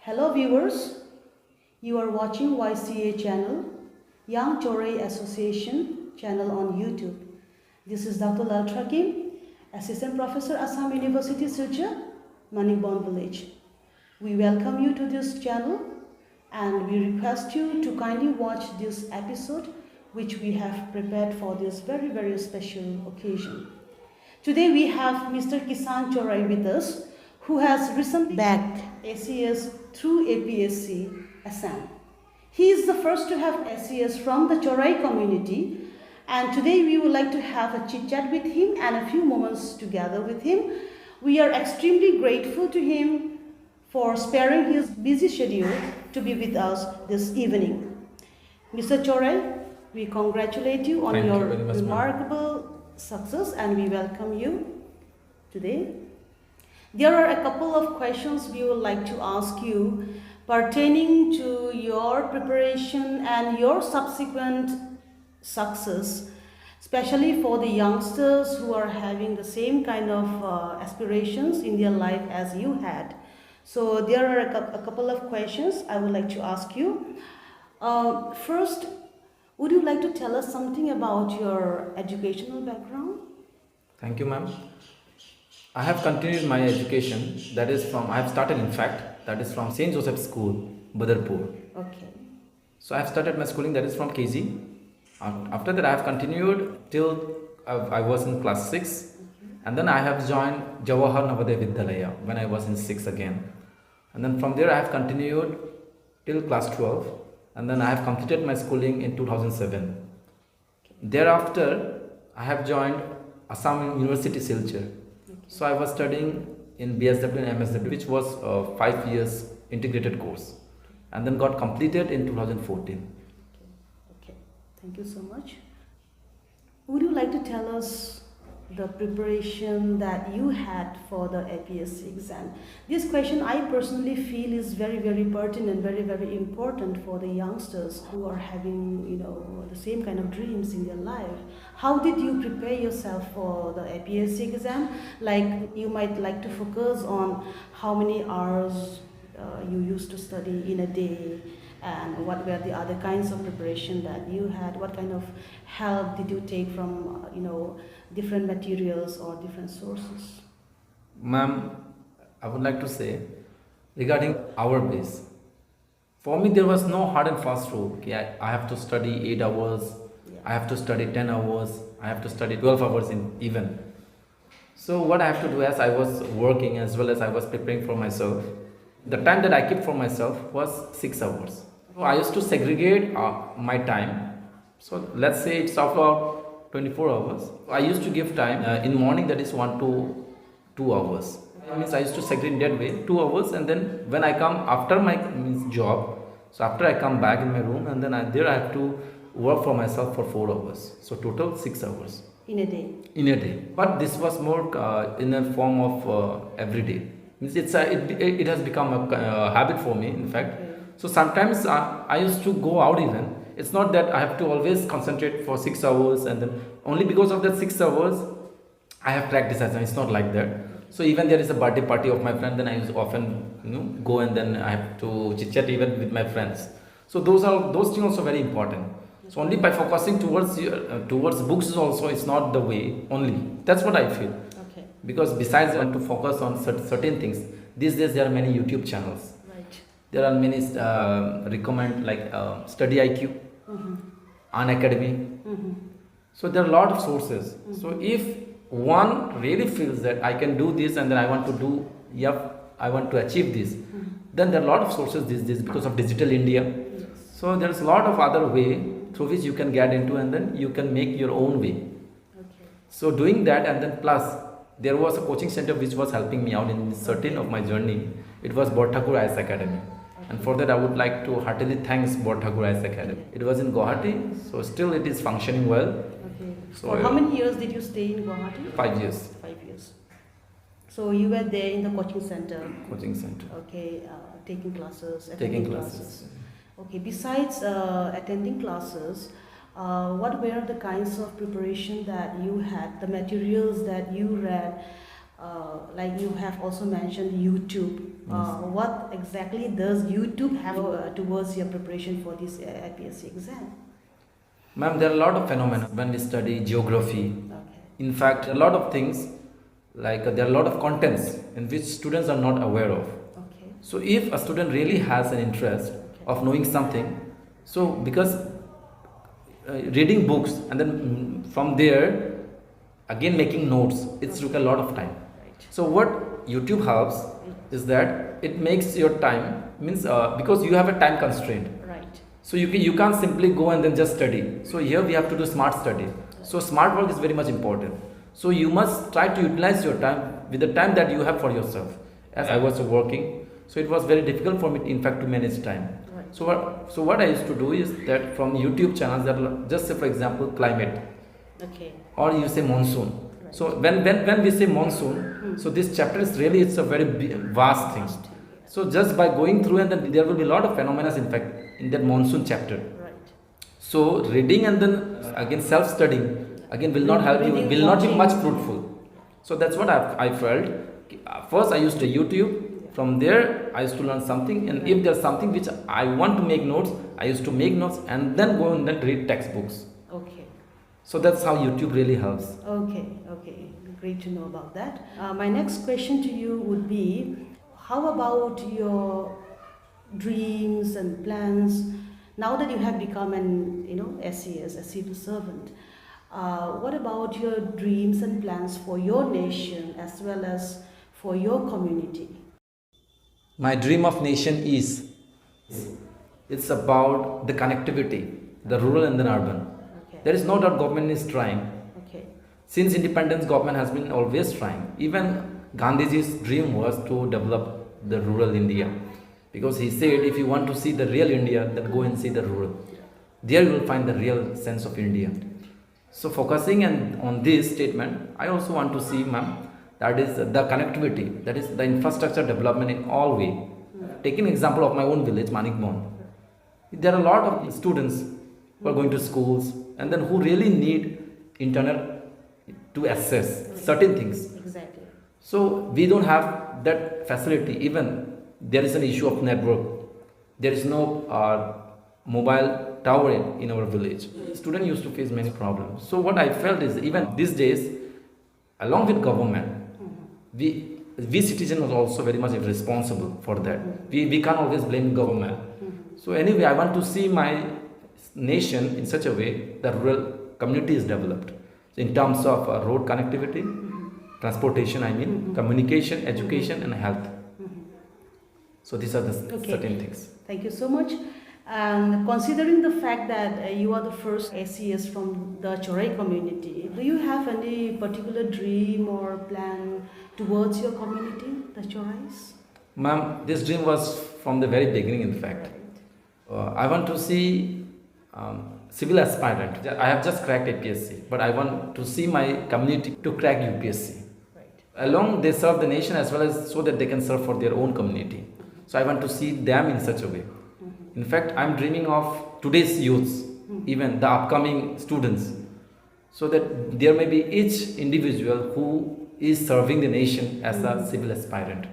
Hello viewers, you are watching YCA channel, Young Chorai Association channel on YouTube. This is Dr. Lal Trakim, Assistant Professor, Assam University, Silchar, Manikbond Village. We welcome you to this channel and we request you to kindly watch this episode which we have prepared for this very special occasion. Today we have Mr. Kisan Chorai with us, who has recently bagged ACS through APSC Assam. He is the first to have ACS from the Chorai community, and today we would like to have a chit chat with him and a few moments together with him. We are extremely grateful to him for sparing his busy schedule to be with us this evening. Mr. Chorai, we congratulate you on your remarkable success and we welcome you today. There are a couple of questions we would like to ask you pertaining to your preparation and your subsequent success, especially for the youngsters who are having the same kind of aspirations in their life as you had. So there are a couple of questions I would like to ask you. First, would you like to tell us something about your educational background? Thank you, ma'am. I have continued my education, that is from, I have started in fact, that is from St. Joseph School, Badarpur. Okay. So I have started my schooling, that is from KG. After that I have continued till I was in class 6. And then I have joined Jawahar Navodaya Vidyalaya when I was in 6 again. And then from there I have continued till class 12. And then I have completed my schooling in 2007. Thereafter, I have joined Assam University, Silchar. So I was studying in BSW and MSW, which was a 5 years integrated course, and then got completed in 2014. Okay, thank you so much. Would you like to tell us the preparation that you had for the APSC exam? This question I personally feel is very pertinent, very important for the youngsters who are having, the same kind of dreams in their life. How did you prepare yourself for the APSC exam? Like, you might like to focus on how many hours you used to study in a day, and what were the other kinds of preparation that you had? What kind of help did you take from, different materials or different sources? Ma'am, I would like to say regarding hour base. For me, there was no hard and fast rule. Okay, I have to study 8 hours, I have to study 10 hours, I have to study 12 hours in even. So what I have to do, as I was working as well as I was preparing for myself, the time that I kept for myself was 6 hours. So I used to segregate my time. So let's say it's about 24 hours. I used to give time in morning, that is 1 to 2 hours. That means I used to segregate that way 2 hours, and then when I come after my job, so after I come back in my room, and then I have to work for myself for 4 hours. So total 6 hours. In a day? In a day. But this was more in a form of every day. Means it has become a habit for me, in fact. Okay. So sometimes I used to go out even. It's not that I have to always concentrate for 6 hours, and then only because of that 6 hours I have practiced. It's not like that. So even there is a birthday party of my friend, then I used often go, and then I have to chit chat even with my friends. So those things also very important. So only by focusing towards books is also, it's not the way only. That's what I feel. Okay. Because besides I want to focus on certain things, these days there are many YouTube channels. Right. There are many recommend like Study IQ, An Academy. So there are a lot of sources. So if one really feels that I can do this, and then I want to achieve this, then there are a lot of sources these days because of digital India. Yes. So there's a lot of other way through which you can get into, and then you can make your own way. Okay. So doing that, and then plus there was a coaching center which was helping me out in certain of my journey. It was Bodh Thakur IAS Academy. And for that I would like to heartily thanks Bodh Thakur IAS Academy. It was in Guwahati, so still it is functioning well. Okay. So For how many years did you stay in Guwahati? 5 years. 5 years. So you were there in the coaching center. Coaching center. Okay, taking classes, Taking attending classes. Okay, besides attending classes, what were the kinds of preparation that you had, the materials that you read? Like you have also mentioned YouTube. What exactly does YouTube have towards your preparation for this IPSC exam? Ma'am, there are a lot of phenomena when we study geography. Okay. In fact, a lot of things like there are a lot of contents in which students are not aware of. Okay. So if a student really has an interest of knowing something, so because reading books and then from there again making notes, it took a lot of time. Right. So what YouTube helps is that it makes your time means because you have a time constraint. Right. So you can't simply go and then just study. So here we have to do smart study. So smart work is very much important. So you must try to utilize your time with the time that you have for yourself. As I was working, so it was very difficult for me, in fact, to manage time. Right. So what I used to do is that from YouTube channels, that just say for example climate, Okay. or you say monsoon. Right. So when we say monsoon, so this chapter is really it's a very vast thing. So just by going through and then there will be a lot of phenomena in fact in that monsoon chapter. Right. So reading and then again self-studying again will not help you, Reading, will not be watching. much fruitful. So that's what I felt. First I used to YouTube. From there I used to learn something, and if there's something which I want to make notes, I used to make notes and then go and then read textbooks. Okay. So that's how YouTube really helps. Okay. Okay. Great to know about that. My next question to you would be, how about your dreams and plans now that you have become an SES, a civil servant? What about your dreams and plans for your nation as well as for your community? My dream of nation is it's about the connectivity, the rural and the urban. Okay. There is no doubt government is trying. Okay. Since independence, government has been always trying. Even Gandhiji's dream was to develop the rural India, because he said if you want to see the real India, then go and see the rural. There you will find the real sense of India. So focusing on this statement, I also want to see, ma'am, that is the connectivity, that is the infrastructure development in all way. Taking example of my own village, Manikmon, there are a lot of students who are going to schools and then who really need internet to access certain things. Exactly. So we don't have that facility. Even there is an issue of network. There is no mobile tower in our village. Students used to face many problems. So what I felt is even these days, along with government, we citizens are also very much responsible for that. We can't always blame government. So anyway, I want to see my nation in such a way that rural community is developed. So in terms of road connectivity, transportation, communication, education, and health. So these are the certain things. Thank you so much. And considering the fact that you are the first SES from the Chorai community, do you have any particular dream or plan towards your community, the Chorais? Ma'am, this dream was from the very beginning, in fact. Right. I want to see civil aspirant. I have just cracked APSC, but I want to see my community to crack UPSC. Right. Along, they serve the nation as well as so that they can serve for their own community. So I want to see them in such a way. In fact, I'm dreaming of today's youths, even the upcoming students, so that there may be each individual who is serving the nation as a civil aspirant.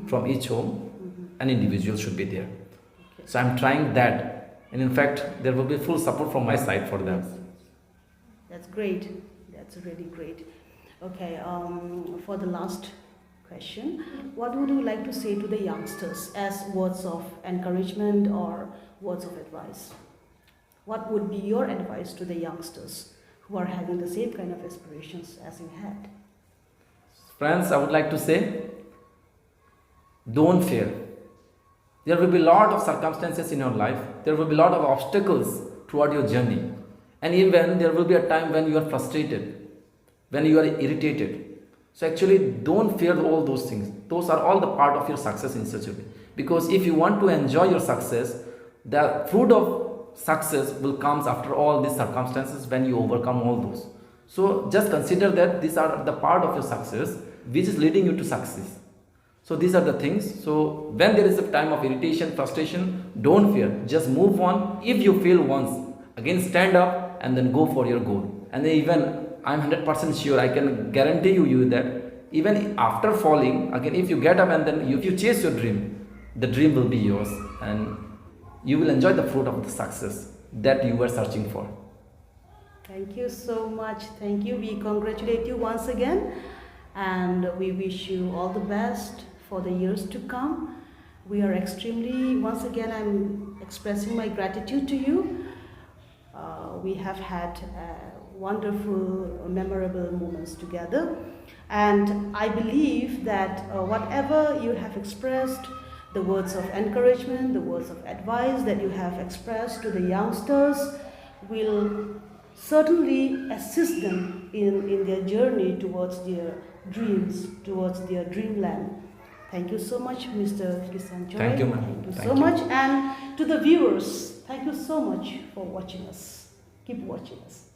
From each home, an individual should be there. Okay. So I'm trying that, and in fact, there will be full support from my side for them. That's great. That's really great. Okay, for the last question, what would you like to say to the youngsters as words of encouragement or words of advice? What would be your advice to the youngsters who are having the same kind of aspirations as you had? Friends, I would like to say, don't fear. There will be a lot of circumstances in your life. There will be a lot of obstacles throughout your journey. And even there will be a time when you are frustrated, when you are irritated. So actually, don't fear all those things. Those are all the part of your success in such a way. Because if you want to enjoy your success, the fruit of success will come after all these circumstances when you overcome all those. So just consider that these are the part of your success which is leading you to success. So these are the things. So when there is a time of irritation, frustration, don't fear. Just move on. If you fail once, again stand up and then go for your goal. And then even I'm 100% sure, I can guarantee you that even after falling, again, if you get up and then if you chase your dream, the dream will be yours and you will enjoy the fruit of the success that you were searching for. Thank you so much. Thank you. We congratulate you once again and we wish you all the best for the years to come. We are extremely, once again, I'm expressing my gratitude to you. We have had wonderful, memorable moments together. And I believe that whatever you have expressed, the words of encouragement, the words of advice that you have expressed to the youngsters will certainly assist them in their journey towards their dreams, towards their dreamland. Thank you so much, Mr. Kisan Chore. Thank you, ma'am. Thank you Thank so you. much. And to the viewers, thank you so much for watching us. Keep watching us.